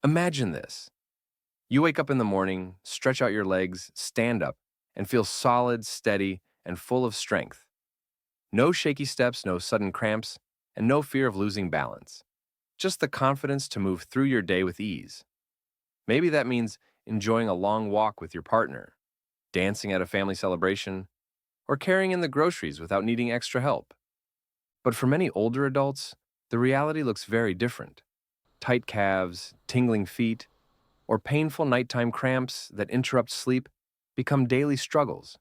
Imagine this. You wake up in the morning, stretch out your legs, stand up, and feel solid, steady, and full of strength. No shaky steps, no sudden cramps, and no fear of losing balance. Just the confidence to move through your day with ease. Maybe that means enjoying a long walk with your partner, dancing at a family celebration, or carrying in the groceries without needing extra help. But for many older adults, the reality looks very different. Tight calves, tingling feet, or painful nighttime cramps that interrupt sleep become daily struggles.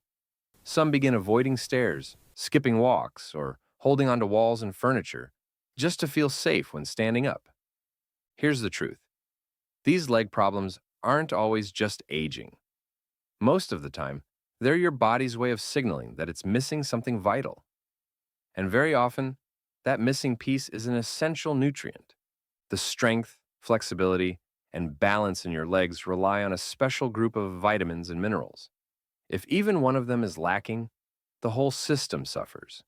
Some begin avoiding stairs, skipping walks, or holding onto walls and furniture just to feel safe when standing up. Here's the truth. These leg problems aren't always just aging. Most of the time, they're your body's way of signaling that it's missing something vital. And very often, that missing piece is an essential nutrient. The strength, flexibility, and balance in your legs rely on a special group of vitamins and minerals. If even one of them is lacking, the whole system suffers.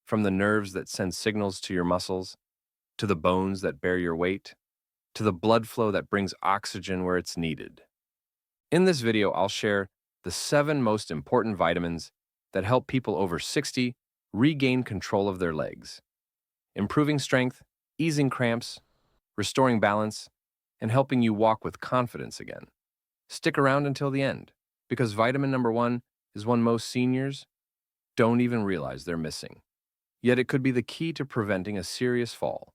From the nerves that send signals to your muscles, to the bones that bear your weight, to the blood flow that brings oxygen where it's needed. In this video, I'll share the 7 most important vitamins that help people over 60 regain control of their legs, improving strength, easing cramps, restoring balance, and helping you walk with confidence again. Stick around until the end, because vitamin number 1 is one most seniors don't even realize they're missing. Yet it could be the key to preventing a serious fall.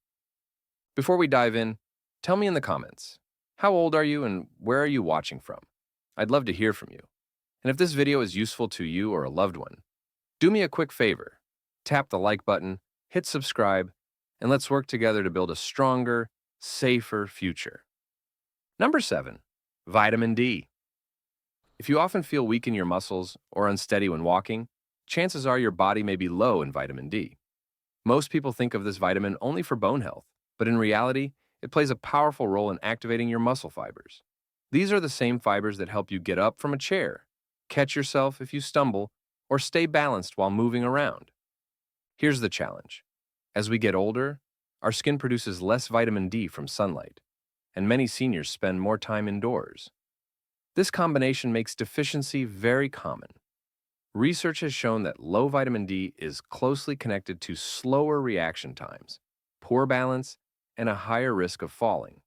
Before we dive in, tell me in the comments, how old are you and where are you watching from? I'd love to hear from you. And if this video is useful to you or a loved one, do me a quick favor. Tap the like button, hit subscribe, and let's work together to build a stronger, safer future. Number 7, vitamin D. If you often feel weak in your muscles or unsteady when walking, chances are your body may be low in vitamin D. Most people think of this vitamin only for bone health, but in reality, it plays a powerful role in activating your muscle fibers. These are the same fibers that help you get up from a chair, catch yourself if you stumble, or stay balanced while moving around. Here's the challenge. As we get older, our skin produces less vitamin D from sunlight, and many seniors spend more time indoors. This combination makes deficiency very common. Research has shown that low vitamin D is closely connected to slower reaction times, poor balance, and a higher risk of falling.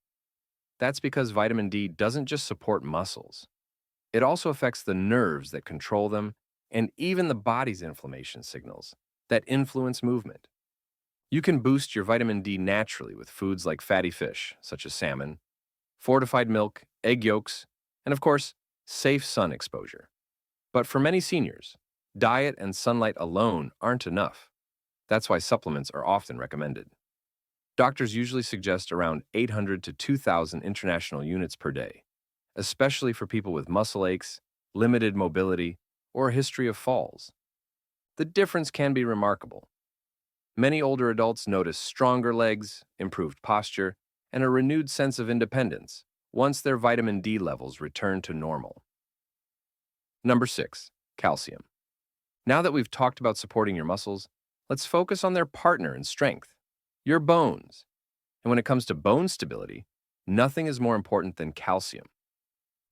That's because vitamin D doesn't just support muscles. It also affects the nerves that control them and even the body's inflammation signals that influence movement. You can boost your vitamin D naturally with foods like fatty fish, such as salmon, fortified milk, egg yolks, and of course, safe sun exposure. But for many seniors, diet and sunlight alone aren't enough. That's why supplements are often recommended. Doctors usually suggest around 800 to 2,000 international units per day, especially for people with muscle aches, limited mobility, or a history of falls. The difference can be remarkable. Many older adults notice stronger legs, improved posture, and a renewed sense of independence once their vitamin D levels return to normal. Number 6, calcium. Now that we've talked about supporting your muscles, let's focus on their partner in strength, your bones. And when it comes to bone stability, nothing is more important than calcium.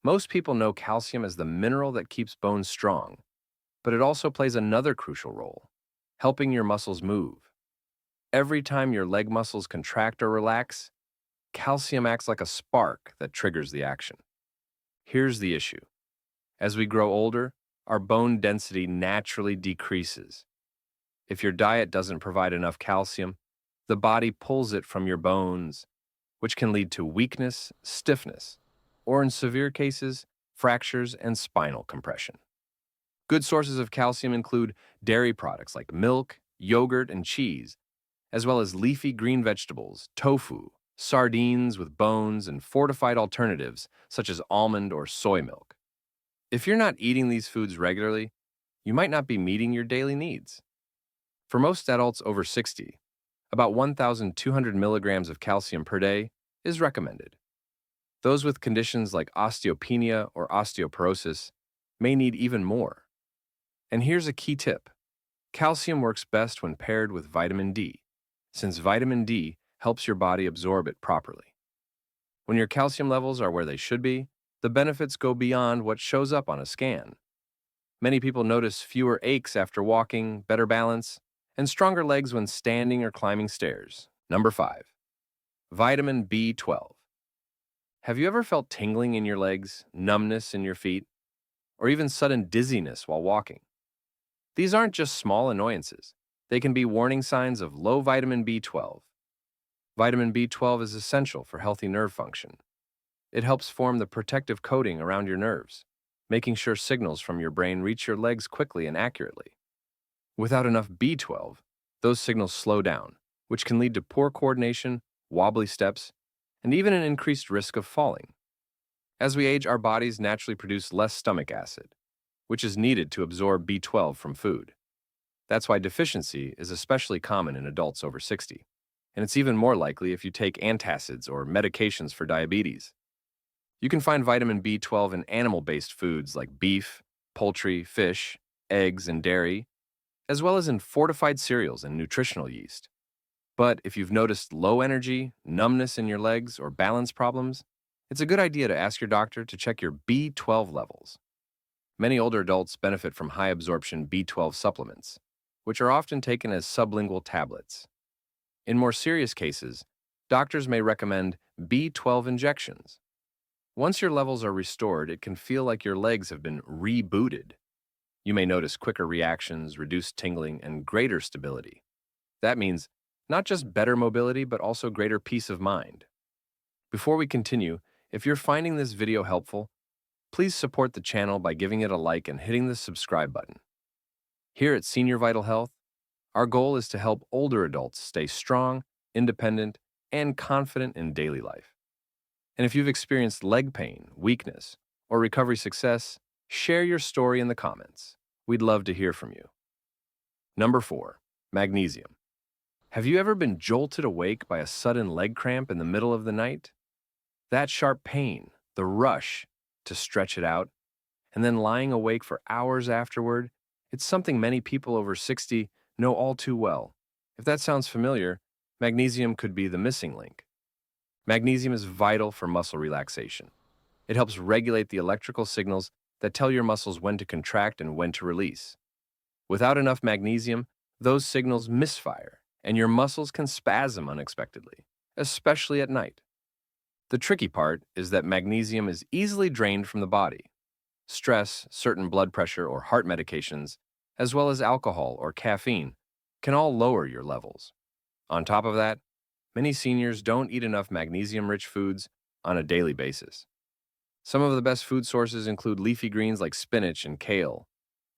Most people know calcium as the mineral that keeps bones strong, but it also plays another crucial role, helping your muscles move. Every time your leg muscles contract or relax, calcium acts like a spark that triggers the action. Here's the issue. As we grow older, our bone density naturally decreases. If your diet doesn't provide enough calcium, the body pulls it from your bones, which can lead to weakness, stiffness, or in severe cases, fractures and spinal compression. Good sources of calcium include dairy products like milk, yogurt, and cheese, as well as leafy green vegetables, tofu, sardines with bones, and fortified alternatives such as almond or soy milk. If you're not eating these foods regularly, you might not be meeting your daily needs. For most adults over 60, about 1,200 milligrams of calcium per day is recommended. Those with conditions like osteopenia or osteoporosis may need even more. And here's a key tip. Calcium works best when paired with vitamin D, since vitamin D helps your body absorb it properly. When your calcium levels are where they should be, the benefits go beyond what shows up on a scan. Many people notice fewer aches after walking, better balance, and stronger legs when standing or climbing stairs. Number 5. Vitamin B12. Have you ever felt tingling in your legs, numbness in your feet, or even sudden dizziness while walking? These aren't just small annoyances. They can be warning signs of low vitamin B12. Vitamin B12 is essential for healthy nerve function. It helps form the protective coating around your nerves, making sure signals from your brain reach your legs quickly and accurately. Without enough B12, those signals slow down, which can lead to poor coordination, wobbly steps, and even an increased risk of falling. As we age, our bodies naturally produce less stomach acid, which is needed to absorb B12 from food. That's why deficiency is especially common in adults over 60, and it's even more likely if you take antacids or medications for diabetes. You can find vitamin B12 in animal-based foods like beef, poultry, fish, eggs, and dairy, as well as in fortified cereals and nutritional yeast. But if you've noticed low energy, numbness in your legs, or balance problems, it's a good idea to ask your doctor to check your B12 levels. Many older adults benefit from high absorption B12 supplements, which are often taken as sublingual tablets. In more serious cases, doctors may recommend B12 injections. Once your levels are restored, it can feel like your legs have been rebooted. You may notice quicker reactions, reduced tingling, and greater stability. That means not just better mobility, but also greater peace of mind. Before we continue, if you're finding this video helpful, please support the channel by giving it a like and hitting the subscribe button. Here at Senior Vital Health, our goal is to help older adults stay strong, independent, and confident in daily life. And if you've experienced leg pain, weakness, or recovery success, share your story in the comments. We'd love to hear from you. Number 4. Magnesium. Have you ever been jolted awake by a sudden leg cramp in the middle of the night? That sharp pain, the rush to stretch it out, and then lying awake for hours afterward, it's something many people over 60 know all too well. If that sounds familiar, magnesium could be the missing link. Magnesium is vital for muscle relaxation. It helps regulate the electrical signals that tell your muscles when to contract and when to release. Without enough magnesium, those signals misfire, and your muscles can spasm unexpectedly, especially at night. The tricky part is that magnesium is easily drained from the body. Stress, certain blood pressure or heart medications, as well as alcohol or caffeine, can all lower your levels. On top of that, many seniors don't eat enough magnesium-rich foods on a daily basis. Some of the best food sources include leafy greens like spinach and kale,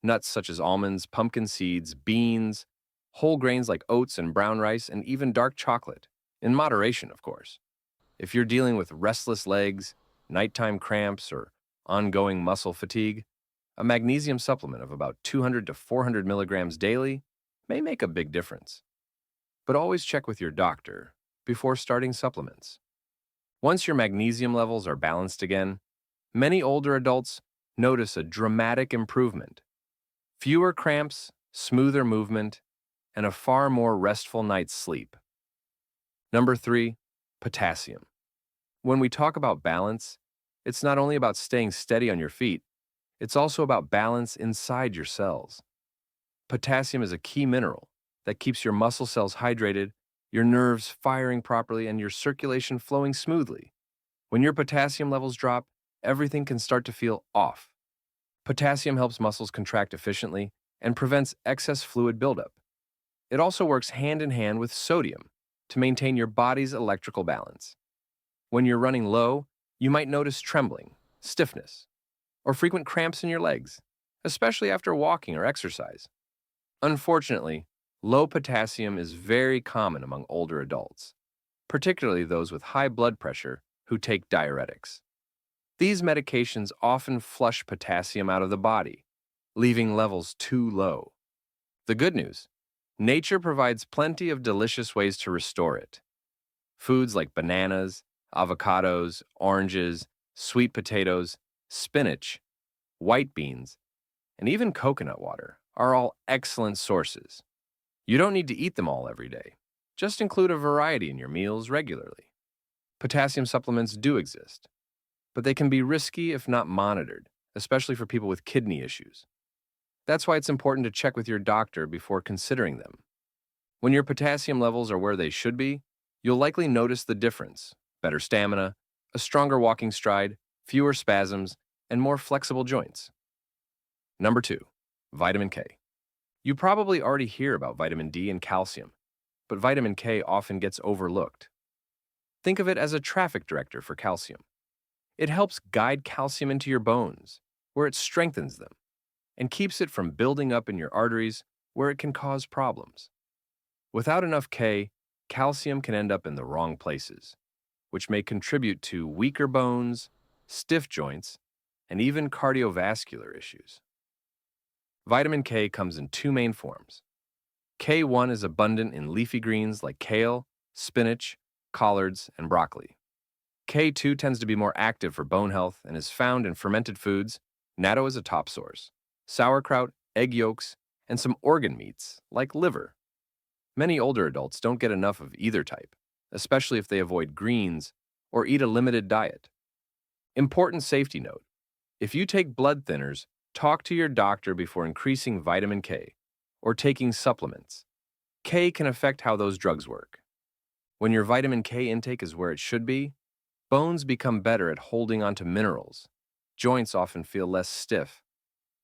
nuts such as almonds, pumpkin seeds, beans, whole grains like oats and brown rice, and even dark chocolate, in moderation, of course. If you're dealing with restless legs, nighttime cramps, or ongoing muscle fatigue, a magnesium supplement of about 200 to 400 milligrams daily may make a big difference. But always check with your doctor before starting supplements. Once your magnesium levels are balanced again, many older adults notice a dramatic improvement. Fewer cramps, smoother movement, and a far more restful night's sleep. Number 3, potassium. When we talk about balance, it's not only about staying steady on your feet, it's also about balance inside your cells. Potassium is a key mineral that keeps your muscle cells hydrated, your nerves firing properly, and your circulation flowing smoothly. When your potassium levels drop, everything can start to feel off. Potassium helps muscles contract efficiently and prevents excess fluid buildup. It also works hand in hand with sodium to maintain your body's electrical balance. When you're running low, you might notice trembling, stiffness, or frequent cramps in your legs, especially after walking or exercise. Unfortunately, low potassium is very common among older adults, particularly those with high blood pressure who take diuretics. These medications often flush potassium out of the body, leaving levels too low. The good news: nature provides plenty of delicious ways to restore it. Foods like bananas, avocados, oranges, sweet potatoes, spinach, white beans, and even coconut water are all excellent sources. You don't need to eat them all every day. Just include a variety in your meals regularly. Potassium supplements do exist, but they can be risky if not monitored, especially for people with kidney issues. That's why it's important to check with your doctor before considering them. When your potassium levels are where they should be, you'll likely notice the difference: better stamina, a stronger walking stride, fewer spasms, and more flexible joints. Number 2, vitamin K. You probably already hear about vitamin D and calcium, but vitamin K often gets overlooked. Think of it as a traffic director for calcium. It helps guide calcium into your bones, where it strengthens them, and keeps it from building up in your arteries, where it can cause problems. Without enough K, calcium can end up in the wrong places, which may contribute to weaker bones, stiff joints, and even cardiovascular issues. Vitamin K comes in two main forms. K1 is abundant in leafy greens like kale, spinach, collards, and broccoli. K2 tends to be more active for bone health and is found in fermented foods. Natto is a top source. Sauerkraut, egg yolks, and some organ meats like liver. Many older adults don't get enough of either type, especially if they avoid greens or eat a limited diet. Important safety note: if you take blood thinners, talk to your doctor before increasing vitamin K or taking supplements. K can affect how those drugs work. When your vitamin K intake is where it should be, bones become better at holding onto minerals, joints often feel less stiff,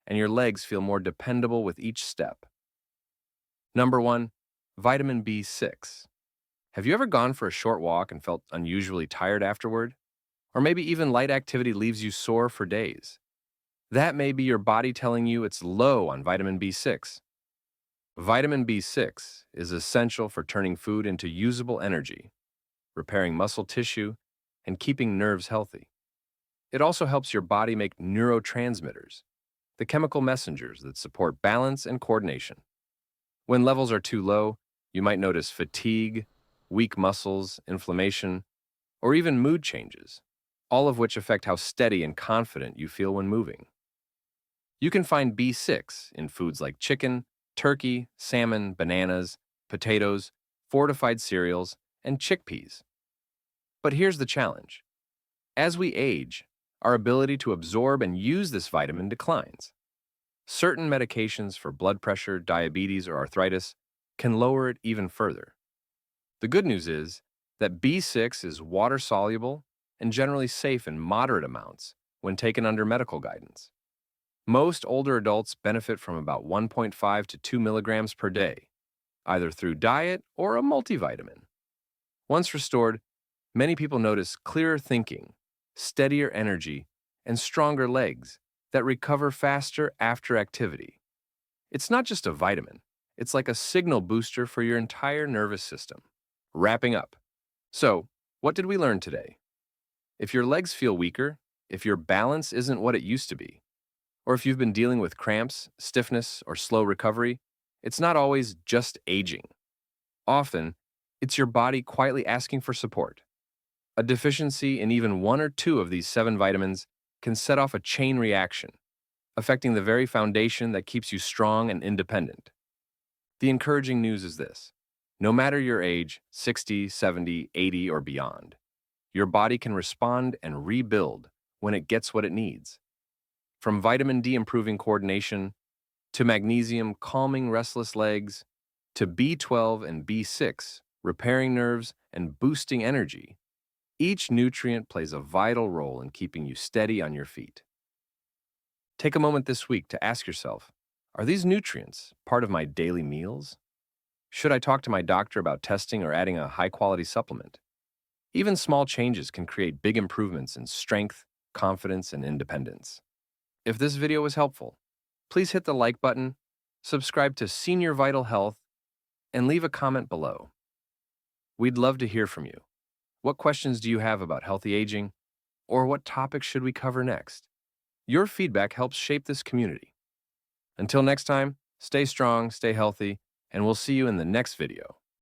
and your legs feel more dependable with each step. Number 1, vitamin B6. Have you ever gone for a short walk and felt unusually tired afterward? Or maybe even light activity leaves you sore for days? That may be your body telling you it's low on vitamin B6. Vitamin B6 is essential for turning food into usable energy, repairing muscle tissue, and keeping nerves healthy. It also helps your body make neurotransmitters, the chemical messengers that support balance and coordination. When levels are too low, you might notice fatigue, weak muscles, inflammation, or even mood changes, all of which affect how steady and confident you feel when moving. You can find B6 in foods like chicken, turkey, salmon, bananas, potatoes, fortified cereals, and chickpeas. But here's the challenge. As we age, our ability to absorb and use this vitamin declines. Certain medications for blood pressure, diabetes, or arthritis can lower it even further. The good news is that B6 is water-soluble and generally safe in moderate amounts when taken under medical guidance. Most older adults benefit from about 1.5 to 2 milligrams per day, either through diet or a multivitamin. Once restored, many people notice clearer thinking, steadier energy, and stronger legs that recover faster after activity. It's not just a vitamin, it's like a signal booster for your entire nervous system. Wrapping up. So, what did we learn today? If your legs feel weaker, if your balance isn't what it used to be, or if you've been dealing with cramps, stiffness, or slow recovery, it's not always just aging. Often, it's your body quietly asking for support. A deficiency in even one or two of these 7 vitamins can set off a chain reaction, affecting the very foundation that keeps you strong and independent. The encouraging news is this: no matter your age, 60, 70, 80, or beyond, your body can respond and rebuild when it gets what it needs. From vitamin D improving coordination, to magnesium calming restless legs, to B12 and B6 repairing nerves and boosting energy, each nutrient plays a vital role in keeping you steady on your feet. Take a moment this week to ask yourself, are these nutrients part of my daily meals? Should I talk to my doctor about testing or adding a high-quality supplement? Even small changes can create big improvements in strength, confidence, and independence. If this video was helpful, please hit the like button, subscribe to Senior Vital Health, and leave a comment below. We'd love to hear from you. What questions do you have about healthy aging, or what topics should we cover next? Your feedback helps shape this community. Until next time, stay strong, stay healthy, and we'll see you in the next video.